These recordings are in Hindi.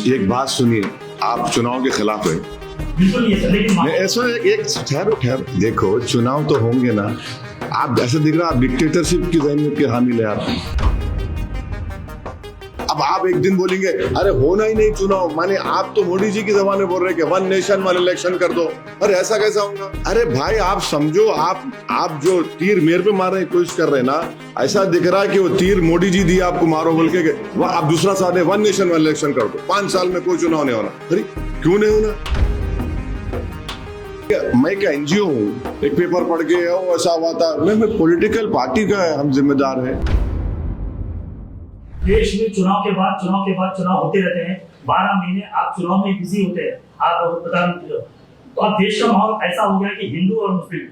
एक बात सुनिए, आप चुनाव के खिलाफ है। बिल्कुल नहीं है सर, लेकिन नहीं, ऐसा एक ठहरो देखो, चुनाव तो होंगे ना। आप ऐसा दिख रहा है आप डिक्टेटरशिप की ज़हनियत के हामिल है आप। अब आप एक दिन बोलेंगे अरे होना ही नहीं चुनाव, माने आप तो मोदी जी की जबान बोल रहे हैं कि वन नेशन वन इलेक्शन कर दो। अरे ऐसा कैसा होगा? अरे भाई आप समझो, आप जो तीर मेरे पे मारने की कोशिश कर रहे हैं ना, ऐसा दिख रहा है कि वो तीर मोदी जी दिए आपको मारो बोल के आप दूसरा साथ वन नेशन वन इलेक्शन कर दो, 5 साल में कोई चुनाव नहीं होना। अरे क्यों नहीं होना? मैं क्या एनजीओ हूँ? एक पेपर पढ़ के ऐसा हुआ था। मैं पॉलिटिकल पार्टी का हम जिम्मेदार है। देश में चुनाव के बाद चुनाव होते रहते हैं। 12 महीने आप चुनाव में बिजी होते हैं, आप प्रधानमंत्री हो। तो अब देश का माहौल ऐसा हो गया कि हिंदू और मुस्लिम,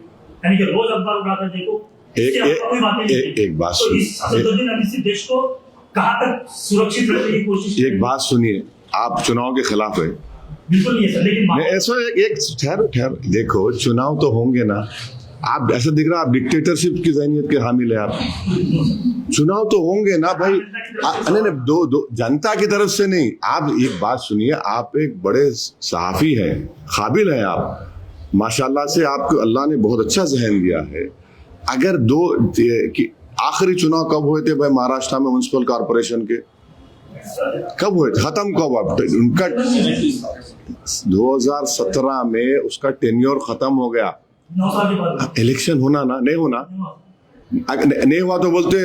यानी कि रोज अखबार उठाकर देखो, कोई बातें नहीं। एक बात तो इस असदुद्दीन अवैसी देश को कहां तक सुरक्षित रखने की कोशिश? एक बात सुनिए, आप चुनाव के खिलाफ है। बिल्कुल नहीं है सर, लेकिन ऐसा एक ठहरो देखो, चुनाव तो होंगे ना। आप ऐसा दिख रहा है आप डिक्टेटरशिप की ज़हनियत के हामिल है आप। चुनाव तो होंगे ना भाई। नहीं दो जनता की तरफ से नहीं। आप एक बात सुनिए, आप एक बड़े सहाफी हैं, काबिल हैं आप माशाल्लाह से, आपको अल्लाह ने बहुत अच्छा जहन दिया है। अगर आखिरी चुनाव कब हुए थे भाई महाराष्ट्र में म्युनिसिपल कॉर्पोरेशन के? कब हुए थे? खत्म कब? उनका 2017 में उसका टेन्योर खत्म हो गया। 9 साल के बाद इलेक्शन होना ना, नहीं होना, नहीं हुआ तो बोलते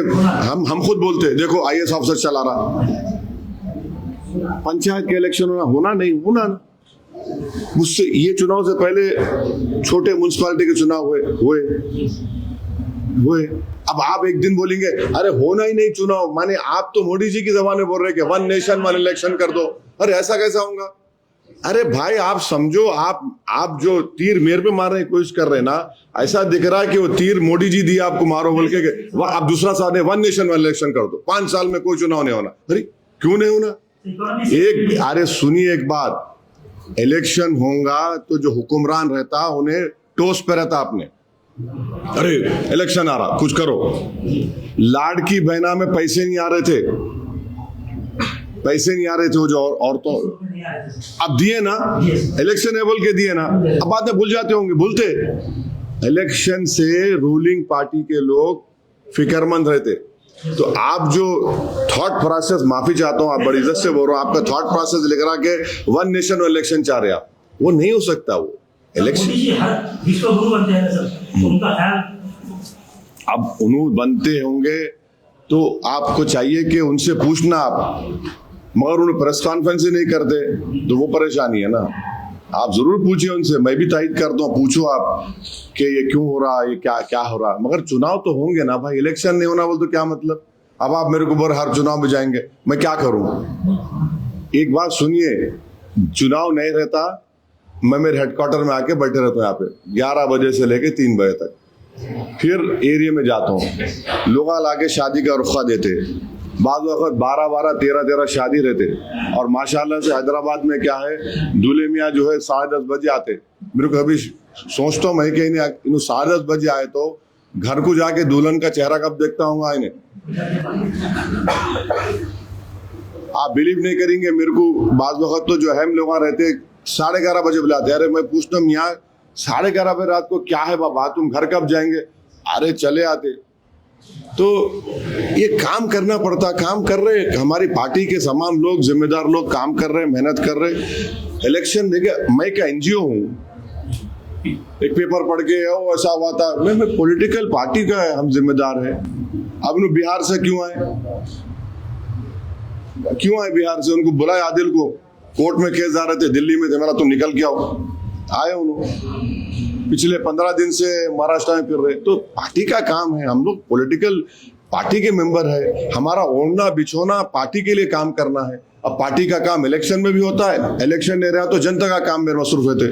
हम खुद बोलते देखो आईएएस ऑफिसर चला रहा। पंचायत के इलेक्शन होना नहीं होना ना। मुझसे ये चुनाव से पहले छोटे म्युनिसिपैलिटी के चुनाव हुए। अब आप एक दिन बोलेंगे अरे होना ही नहीं चुनाव, माने आप तो मोदी जी की जबान में बोल रहे हैं कि वन नेशन वन इलेक्शन कर दो। अरे ऐसा कैसा होगा? अरे भाई आप समझो, आप जो तीर मेरे पे मारने की कोशिश कर रहे हैं ना, ऐसा दिख रहा है कि वो तीर मोदी जी दिए आपको मारो बोल के आप दूसरा साथ वन नेशन वन इलेक्शन कर दो, 5 साल में कोई चुनाव नहीं होना। अरे क्यों नहीं होना? अरे सुनिए एक बात, इलेक्शन होगा तो जो हुक्मरान रहता उन्हें टोस पे रहता आपने। अरे इलेक्शन आ रहा, कुछ करो। लाड़की बहना में पैसे नहीं आ रहे थे, वो जो औरतों अब दिए ना, इलेक्शन है बोल के दिए ना। अब बाद में भूल जाते होंगे, भूलते। इलेक्शन से रूलिंग पार्टी के लोग फिक्रमंद रहते। तो आप जो थॉट प्रोसेस, माफी चाहता हूं, आप बड़ी इज्जत से बोल रहा हूं, आपका थॉट प्रोसेस लिख रहा के वन नेशन वन इलेक्शन चाह रहे आप, वो नहीं हो सकता। वो इलेक्शन विश्व गुरु बनते हैं सर, तो उनका ख्याल अब उन्होंने बनते होंगे तो आपको चाहिए कि उनसे पूछना आप, मगर उन्हें प्रेस कॉन्फ्रेंस ही नहीं करते तो वो परेशानी है ना। आप जरूर पूछिए उनसे, मैं भी तायद करता हूँ, पूछो आप कि ये क्यों हो रहा है, ये क्या हो रहा है। मगर चुनाव तो होंगे ना भाई, इलेक्शन नहीं होना बोल तो क्या मतलब? अब आप मेरे को बोल हर चुनाव में जाएंगे, मैं क्या करूँ? एक बात सुनिए, चुनाव नहीं रहता, मैं मेरे हेडक्वार्टर में आके बैठे रहता हूँ यहाँ पे 11 बजे से लेके 3 बजे तक। फिर एरिया में जाता हूँ, लोग आके शादी का रुखा देते, बाद वक्त 12-12, 13-13 शादी रहते। और माशाल्लाह से हैदराबाद में क्या है, दूल्हे मियाँ जो है 10:30 बजे आते। मेरे को कभी सोचता हूँ मैं कि इन्हें 10:30 बजे आए तो घर को जाके दुल्हन का चेहरा कब देखता हूँ इन्हें। आप बिलीव नहीं करेंगे, मेरे को बाद वक्त तो जो अहम लोग रहते 11:30 बजे बुलाते। अरे मैं पूछता हूँ यहाँ 11:30 बजे रात को क्या है बाबा, तुम घर कब जाएंगे? अरे चले आते। तो ये काम करना पड़ता, काम कर रहे, हमारी पार्टी के तमाम लोग, जिम्मेदार लोग काम कर रहे, मेहनत कर रहे। इलेक्शन देखिए, मैं क्या एनजीओ हूँ? एक पेपर पढ़ के ऐसा हुआ था। मैं पॉलिटिकल पार्टी का हम जिम्मेदार है। अब उन्हें बिहार से क्यों आए बिहार से? उनको बुलाए, आदिल को कोर्ट में केस आ रहे थे, दिल्ली में थे, मेरा तुम निकल के आओ। आए उन्होंने, पिछले 15 दिन से महाराष्ट्र में फिर रहे। तो पार्टी का काम है, हम लोग पॉलिटिकल पार्टी के मेंबर है, हमारा ओढ़ना बिछोना पार्टी के लिए काम करना है। अब पार्टी का काम इलेक्शन में भी होता है, इलेक्शन नहीं रहा तो जनता का काम में मसरूफ रहते।